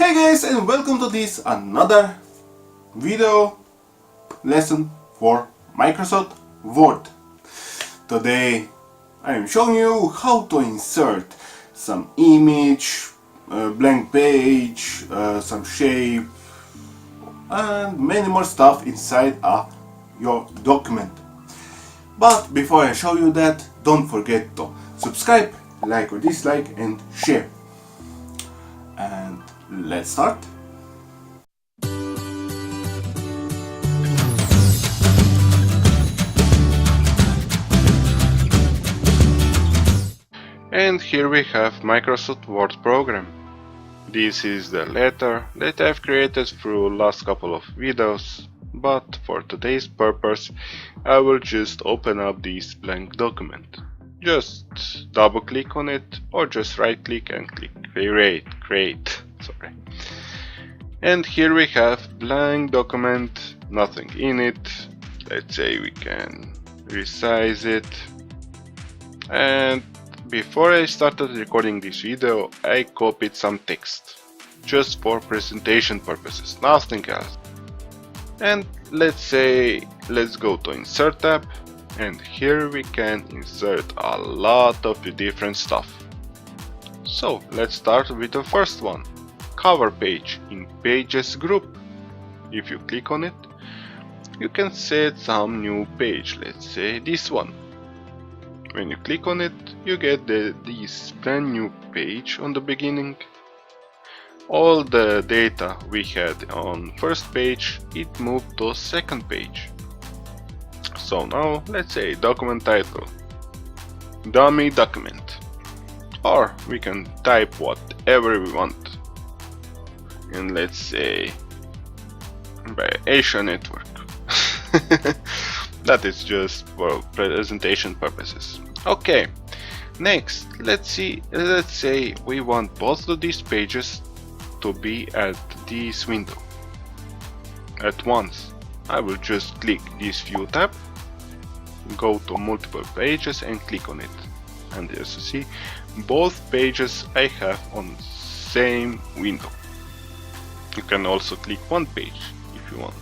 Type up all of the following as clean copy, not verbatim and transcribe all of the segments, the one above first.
Hey guys, and welcome to this another video lesson for Microsoft Word. Today I am showing you how to insert some image, blank page, some shape and many more stuff inside your document. But before I show you that, don't forget to subscribe, like or dislike and share. And let's start. And here we have Microsoft Word program. This is the letter that I've created through last couple of videos, but for today's purpose I will just open up this blank document. Just double click on it or just right click and click create. And here we have blank document, nothing in it. Let's say we can resize it. And before I started recording this video, I copied some text, just for presentation purposes, nothing else. And let's go to Insert tab, and here we can insert a lot of different stuff. So let's start with the first one, cover page in Pages group. If you click on it, you can set some new page, let's say this one. When you click on it, you get this brand new page on the beginning. All the data we had on first page, it moved to second page. So now let's say document title, dummy document, or we can type whatever we want. And let's say by ACOnetwork. That is just for presentation purposes. Okay, next let's say we want both of these pages to be at this window at once. I will just click this view tab, go to multiple pages and click on it, and as you see, both pages I have on same window. You can also click one page if you want,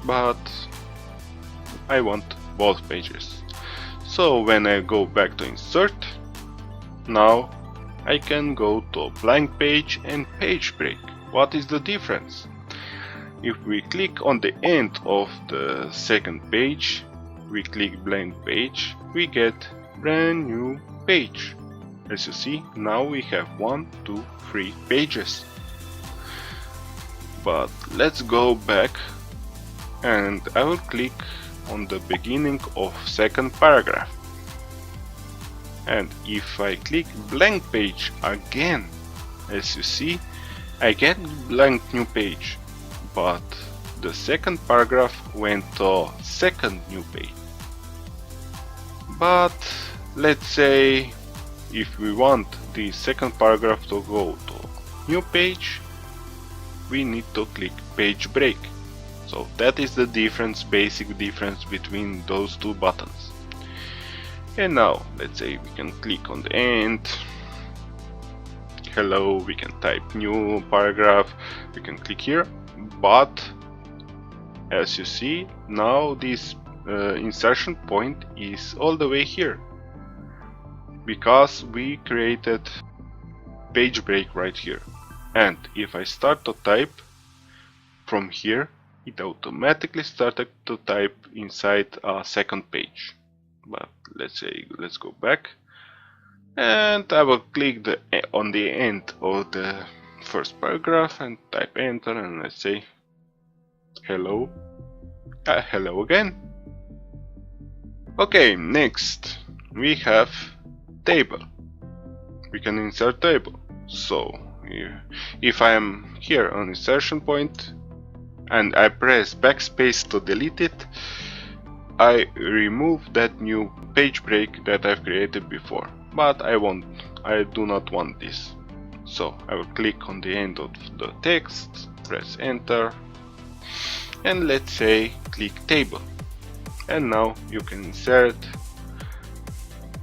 but I want both pages. So when I go back to insert, now I can go to blank page and page break. What is the difference? If we click on the end of the second page, we click blank page, we get brand new page. As you see, now we have 1, 2, 3 pages. But let's go back, and I will click on the beginning of second paragraph, and if I click blank page again, as you see, I get blank new page, but the second paragraph went to second new page. But let's say if we want the second paragraph to go to new page, we need to click page break. So that is the basic difference between those two buttons. And now let's say we can click on the end, hello, we can type new paragraph, we can click here, but as you see, now this insertion point is all the way here, because we created page break right here. And if I start to type from here, it automatically started to type inside a second page. But let's go back, and I will click on the end of the first paragraph and type enter, and let's say hello, hello again. Okay, next we have table. We can insert table. So if I am here on insertion point and I press backspace to delete it, I remove that new page break that I've created before, but I do not want this. So I will click on the end of the text, press enter, and let's say click table. And now you can insert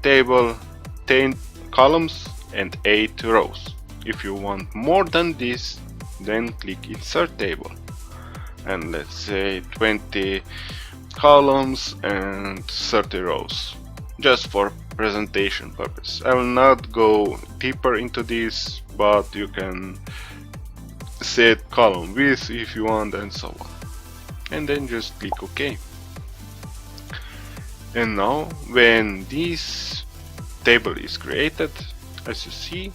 table 10 columns and 8 rows. If you want more than this, then click Insert Table, and let's say 20 columns and 30 rows, just for presentation purpose. I will not go deeper into this, but you can set column width if you want, and so on. And then just click OK. And now when this table is created, as you see,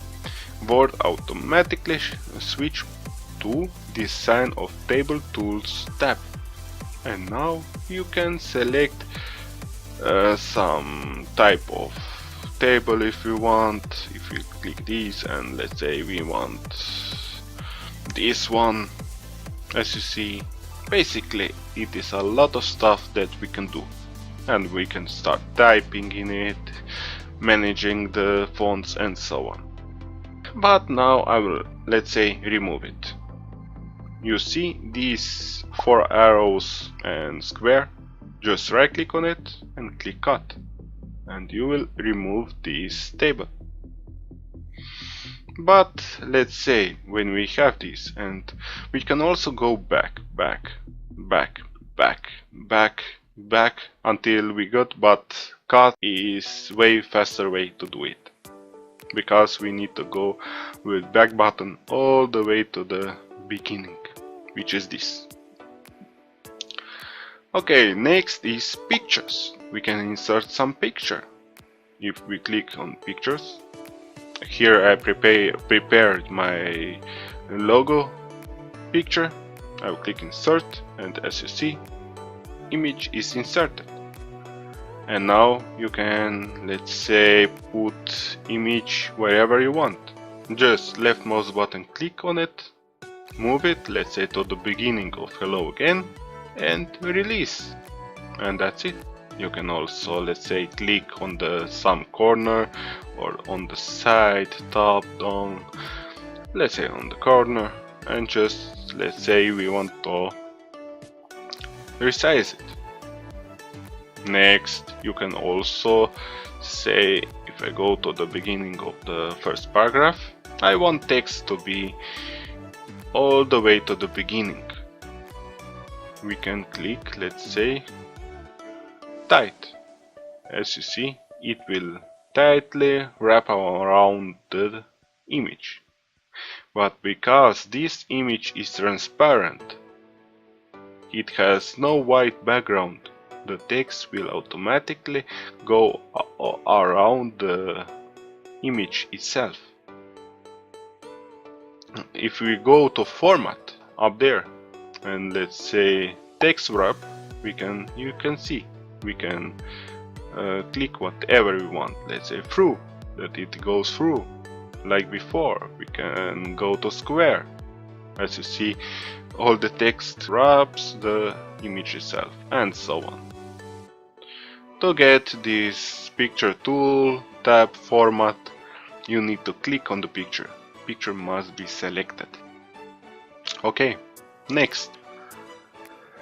Word automatically switch to this Sign of Table Tools tab. And now you can select some type of table if you want. If you click this, and let's say we want this one, as you see, basically it is a lot of stuff that we can do, and we can start typing in it, managing the fonts and so on. But now I will, let's say, remove it. You see these 4 arrows and square, just right click on it and click cut, and you will remove this table. But let's say when we have this, and we can also go back until we got, but cut is way faster way to do it, because we need to go with back button all the way to the beginning, which is this. Okay, next is pictures. We can insert some picture. If we click on pictures, here I prepared my logo picture. I will click insert, and as you see, image is inserted. And now you can, let's say, put image wherever you want. Just left mouse button click on it, move it, let's say, to the beginning of hello again, and release. And that's it. You can also, let's say, click on the some corner or on the side, top, down, let's say on the corner, and just, let's say, we want to resize it. Next, you can also say, if I go to the beginning of the first paragraph, I want text to be all the way to the beginning. We can click, let's say, tight. As you see, it will tightly wrap around the image. But because this image is transparent, it has no white background, the text will automatically go around the image itself. If we go to format up there, and let's say text wrap, you can see we can click whatever we want. Let's say through, that it goes through like before. We can go to square. As you see, all the text wraps the image itself, and so on. To get this picture tool tab format, you need to click on the picture. Picture must be selected. Okay, next,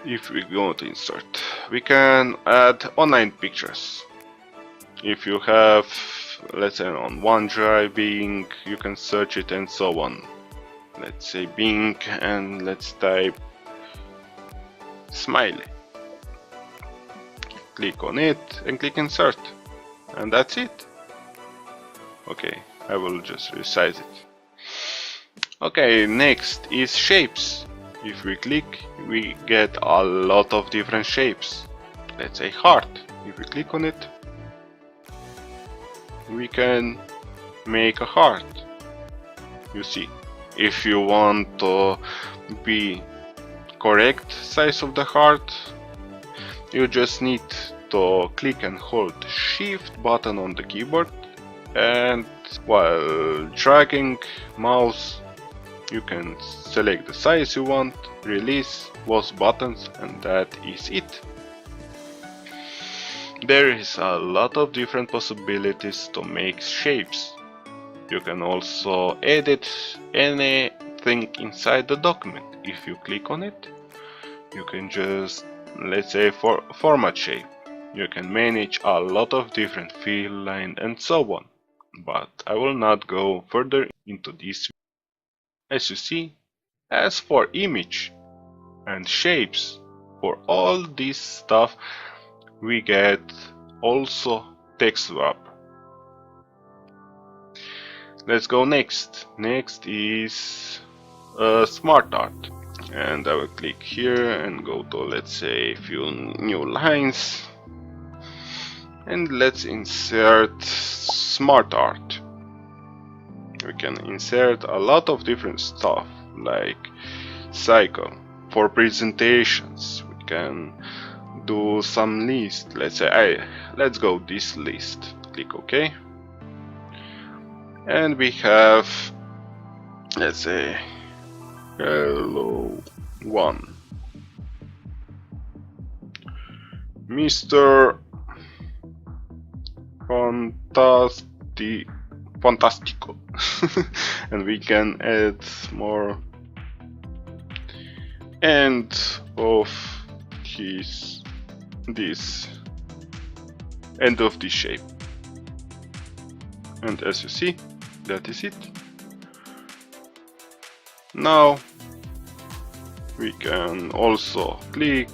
if we go to insert, we can add online pictures. If you have, let's say, on OneDrive, Bing, you can search it and so on. Let's say Bing, and let's type smiley. Click on it and click insert, and that's it. Okay, I will just resize it. Okay, next is shapes. If we click, we get a lot of different shapes. Let's say heart. If we click on it, we can make a heart. You see, if you want to be correct size of the heart, you just need to click and hold Shift button on the keyboard, and while dragging mouse, you can select the size you want, release both buttons, and that is it. There is a lot of different possibilities to make shapes. You can also edit anything inside the document. If you click on it, you can just, let's say, format shape. You can manage a lot of different fill line and so on. but I will not go further into this. As you see, as for image and shapes, for all this stuff we get also text wrap. Let's go next. Next is smart art, and I will click here and go to, let's say, a few new lines, and let's insert smart art. We can insert a lot of different stuff like cycle for presentations. We can do some list. Let's say let's go this list. Click OK, and we have, let's say, hello 1, Mr. Fantastico. And we can add more end of this end of this shape. And as you see, that is it. Now we can also click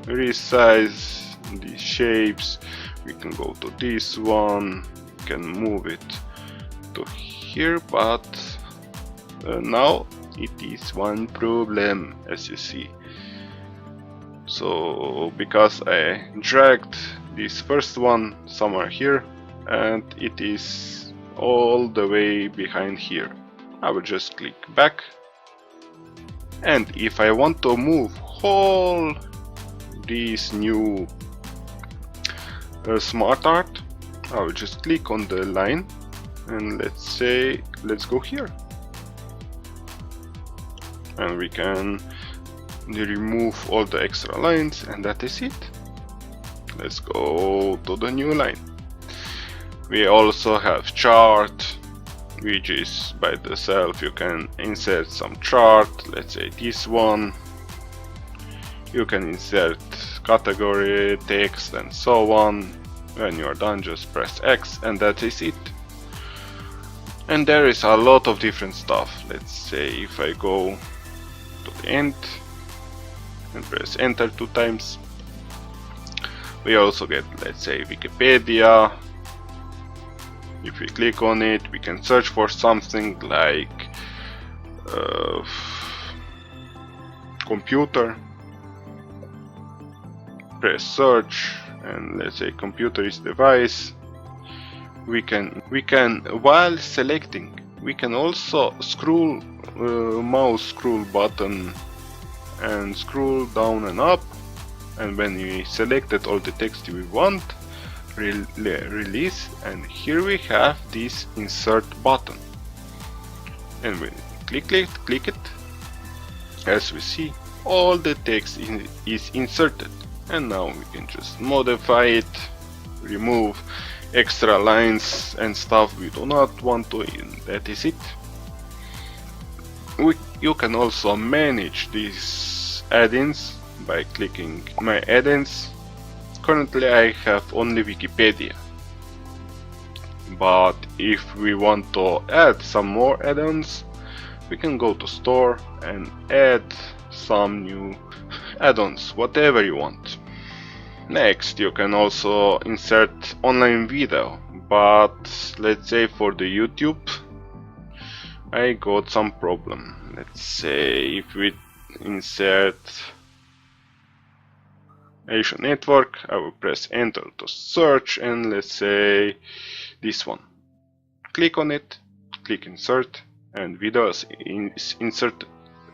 resize the shapes. We can go to this one, we can move it to here, but now it is one problem, as you see. So because I dragged this first one somewhere here and it is all the way behind here, I will just click back, and if I want to move all these new smart art, I will just click on the line and let's go here, and we can remove all the extra lines, and that is it. Let's go to the new line. We also have chart, which is by itself. You can insert some chart, let's say this one. You can insert category, text, and so on. When you are done, just press X, and that is it. And there is a lot of different stuff. Let's say if I go to the end and press enter 2 times, we also get, let's say, Wikipedia. If we click on it, we can search for something like computer. Press search, and let's say computer is device. We can while selecting, we can also scroll mouse scroll button and scroll down and up, and when we selected all the text we want, release, and here we have this insert button, and when we click it, as we see, all the text is inserted. And now we can just modify it, remove extra lines and stuff we do not want to, and that is it. You can also manage these add-ins by clicking my add-ins. Currently I have only Wikipedia, but if we want to add some more add-ons, we can go to store and add some new add-ons, whatever you want. Next, you can also insert online video, but let's say for the YouTube I got some problem. Let's say if we insert ACOnetwork, I will press enter to search, and let's say this one. Click on it, click insert, and video is inserted.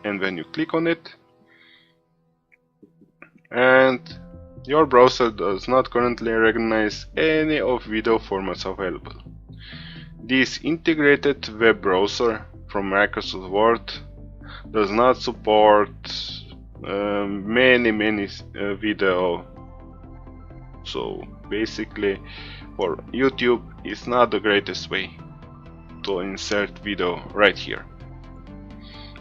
And when you click on it, and your browser does not currently recognize any of video formats available. This integrated web browser from Microsoft Word does not support many video, so basically for YouTube it's not the greatest way to insert video right here.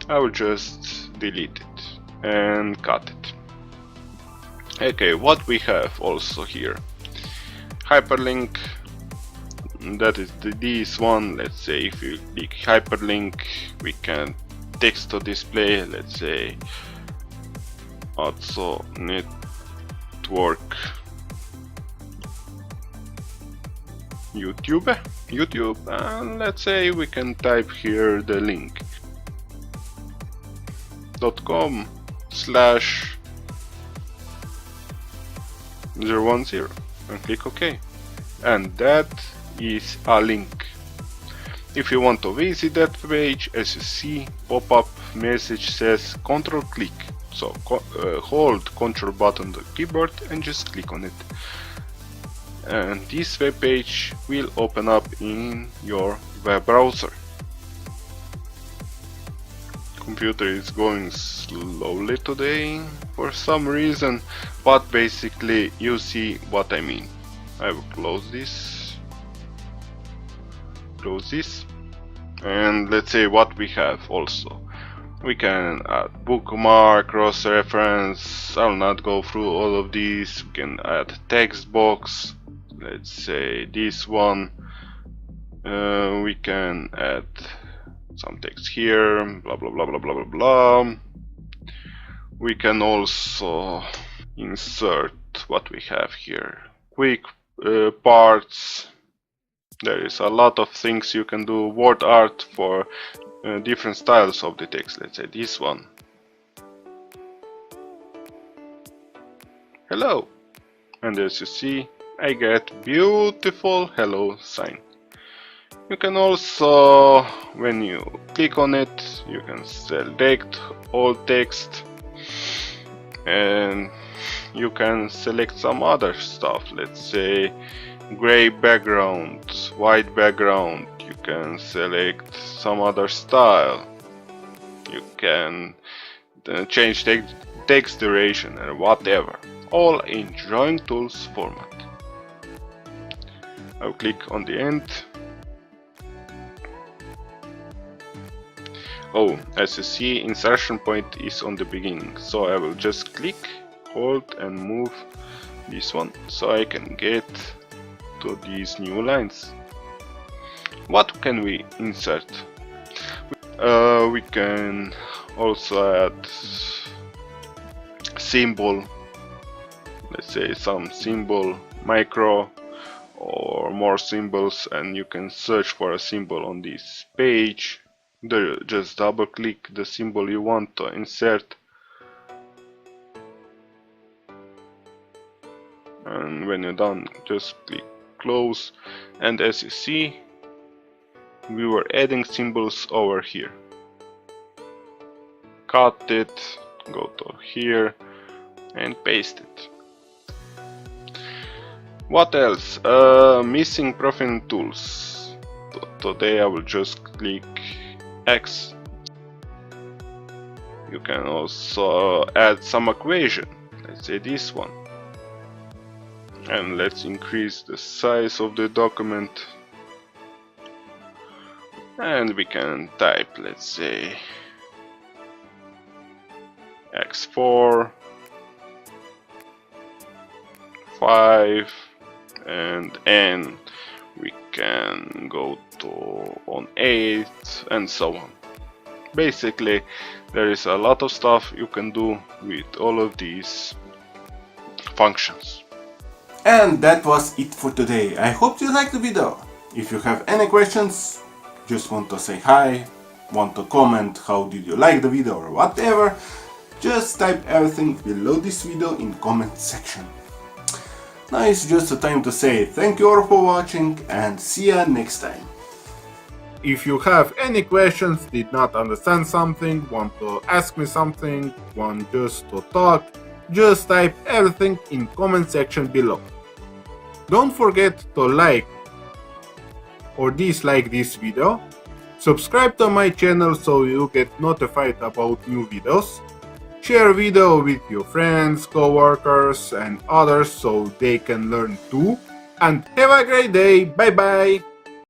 I will just delete it and cut it. Okay, what we have also here: hyperlink, that is this one. Let's say if you click hyperlink, we can text to display, let's say ACOnetwork YouTube, and let's say we can type here the link .com/010 and click OK, and that is a link. If you want to visit that page, as you see, pop-up message says control click, so hold control button on the keyboard and just click on it, and this web page will open up in your web browser. Computer is going slowly today for some reason, but basically you see what I mean. I will close this, and let's say what we have also. We can add bookmark, cross-reference. I'll not go through all of these. We can add text box, let's say this one. We can add some text here, blah blah blah blah blah blah blah. We can also insert what we have here, quick parts. There is a lot of things you can do. Word art for different styles of the text. Let's say this one. Hello, and as you see, I get beautiful hello sign. You can also, when you click on it, you can select all text, and you can select some other stuff. Let's say gray background, white background. You can select some other style. You can change text duration or whatever, all in drawing tools format. I'll click on the end. Oh, as you see, insertion point is on the beginning, so I will just click, hold and move this one so I can get to these new lines. What can we insert? We can also add symbol, let's say some symbol, micro or more symbols, and you can search for a symbol on this page. Just double click the symbol you want to insert, and when you're done, just click close. And as you see, we were adding symbols over here. Cut it, go to here and paste it. What else? Missing profile tools. Today I will just click X. You can also add some equation, let's say this one, and let's increase the size of the document, and we can type, let's say X4 5 and N. We can go to on 8 and so on. Basically, there is a lot of stuff you can do with all of these functions. And that was it for today. I hope you liked the video. If you have any questions, just want to say hi, want to comment how did you like the video or whatever, just type everything below this video in comment section. Now it's just a time to say thank you all for watching and see ya next time. If you have any questions, did not understand something, want to ask me something, want just to talk, just type everything in comment section below. Don't forget to like or dislike this video, subscribe to my channel so you get notified about new videos, share video with your friends, co-workers and others so they can learn too, and have a great day. Bye bye!